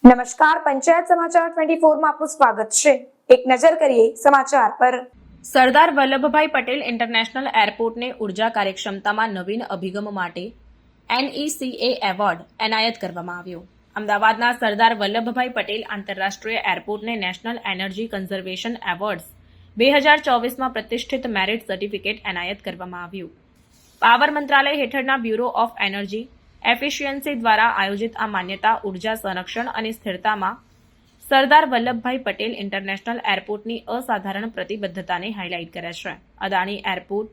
નમસ્કાર, પંચાયત સમાચાર 24 માં આપનું સ્વાગત છે। એક નજર કરીએ સમાચાર પર। સરદાર વલ્લભભાઈ પટેલ ઇન્ટરનેશનલ એરપોર્ટને ઉર્જા કાર્યક્ષમતામાં નવીન અભિગમ માટે NECA એવોર્ડ એનાયત કરવામાં આવ્યો। અમદાવાદના સરદાર વલ્લભભાઈ પટેલ આંતરરાષ્ટ્રીય એરપોર્ટને નેશનલ એનર્જી કન્ઝર્વેશન એવોર્ડ્સ 2024માં પ્રતિષ્ઠિત મેરિટ સર્ટિફિકેટ એનાયત કરવામાં આવ્યું। પાવર મંત્રાલય હેઠળના બ્યુરો ઓફ એનર્જી એફિશિયન્સી દ્વારા આયોજિત આ માન્યતા ઉર્જા સંરક્ષણ અને સ્થિરતામાં સરદાર વલ્લભભાઈ પટેલ ઇન્ટરનેશનલ એરપોર્ટની અસાધારણ પ્રતિબદ્ધતાને હાઇલાઇટ કરે છે। અદાણી એરપોર્ટ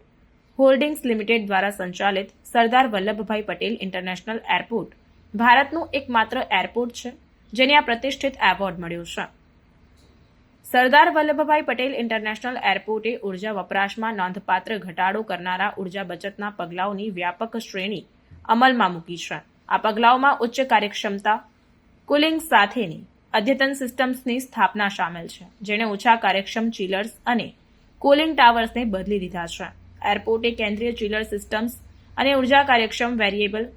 હોલ્ડિંગ્સ લિમિટેડ દ્વારા સંચાલિત સરદાર વલ્લભભાઈ પટેલ ઇન્ટરનેશનલ એરપોર્ટ ભારતનું એકમાત્ર એરપોર્ટ છે જેને આ પ્રતિષ્ઠિત એવોર્ડ મળ્યો છે। સરદાર વલ્લભભાઈ પટેલ ઇન્ટરનેશનલ એરપોર્ટે ઉર્જા વપરાશમાં નોંધપાત્ર ઘટાડો કરનારા ઉર્જા બચતના પગલાઓની વ્યાપક શ્રેણી અમલમાં મૂકી છે। આ પગલાઓમાં ઉચ્ચ કાર્યક્ષમતા કુલિંગ સાથેની અદ્યતન સિસ્ટમ્સની સ્થાપના શામેલ છે, જેણે ઓછા કાર્યક્ષમ ચિલર્સ અને કુલિંગ ટાવર્સને બદલી દીધા છે। એરપોર્ટે કેન્દ્રીય ચિલર સિસ્ટમ્સ અને ઉર્જા કાર્યક્ષમ variable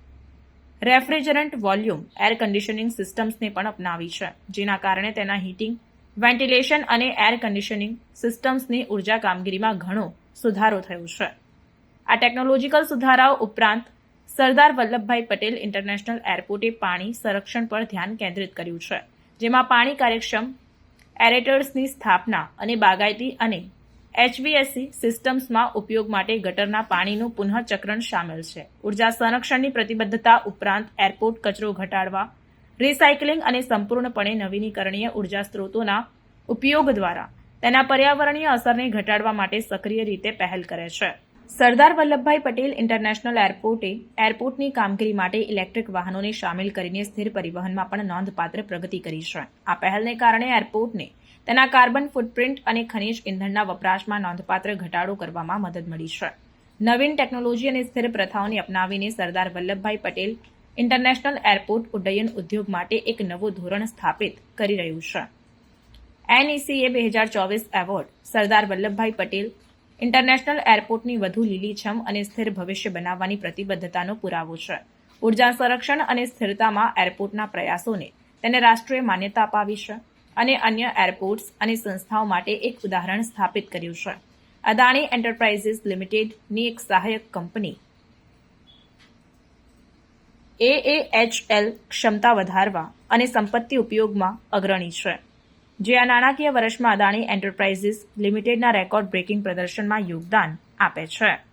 refrigerant volume air conditioning સિસ્ટમ્સને પણ અપનાવી છે, જેના કારણે તેના હીટિંગ, વેન્ટિલેશન અને એર કન્ડિશનિંગ સિસ્ટમ્સની ઉર્જા કામગીરીમાં ઘણો સુધારો થયો છે। આ ટેકનોલોજીકલ સુધારાઓ ઉપરાંત સરદાર વલ્લભભાઈ પટેલ ઇન્ટરનેશનલ એરપોર્ટે પાણી સંરક્ષણ પર ધ્યાન કેન્દ્રિત કર્યું છે, જેમાં પાણી કાર્યક્ષમ એરેટર્સની સ્થાપના અને બાગાયતી અને HVAC સિસ્ટમ્સમાં ઉપયોગ માટે ગટરના પાણીનું પુનઃચક્રણ શામેલ છે। ઉર્જા સંરક્ષણની પ્રતિબદ્ધતા ઉપરાંત એરપોર્ટ કચરો ઘટાડવા, રિસાયકલિંગ અને સંપૂર્ણપણે નવીનીકરણીય ઉર્જા સ્ત્રોતોના ઉપયોગ દ્વારા તેના પર્યાવરણીય અસરને ઘટાડવા માટે સક્રિય રીતે પહેલ કરે છે। સરદાર વલ્લભભાઈ પટેલ ઇન્ટરનેશનલ એરપોર્ટે એરપોર્ટની કામગીરી માટે ઇલેક્ટ્રિક વાહનોને સામેલ કરીને સ્થિર પરિવહનમાં પણ નોંધપાત્ર પ્રગતિ કરી છે। આ પહેલને કારણે એરપોર્ટને તેના કાર્બન ફૂટપ્રિન્ટ અને ખનિજ ઇંધણના વપરાશમાં નોંધપાત્ર ઘટાડો કરવામાં મદદ મળી છે। નવીન ટેકનોલોજી અને સ્થિર પ્રથાઓને અપનાવીને સરદાર વલ્લભભાઈ પટેલ ઇન્ટરનેશનલ એરપોર્ટ ઉડ્ડયન ઉદ્યોગ માટે એક નવું ધોરણ સ્થાપિત કરી રહ્યું છે। NECA 2024 award Sardar Vallabhbhai Patel international એરપોર્ટની વધુ લીલીછમ અને સ્થિર ભવિષ્ય બનાવવાની પ્રતિબદ્ધતાનો પુરાવો છે। ઉર્જા સંરક્ષણ અને સ્થિરતામાં એરપોર્ટના પ્રયાસોને તેને રાષ્ટ્રીય માન્યતા અપાવી છે અને અન્ય એરપોર્ટ્સ અને સંસ્થાઓ માટે એક ઉદાહરણ સ્થાપિત કર્યું છે। અદાણી એન્ટરપ્રાઇઝિસ લિમિટેડની એક સહાયક કંપની AAHL ક્ષમતા વધારવા અને સંપત્તિ ઉપયોગમાં અગ્રણી છે, જે આ નાણાકીય વર્ષમાં અદાણી એન્ટરપ્રાઇઝિસ લિમિટેડના રેકોર્ડ બ્રેકિંગ પ્રદર્શનમાં યોગદાન આપે છે।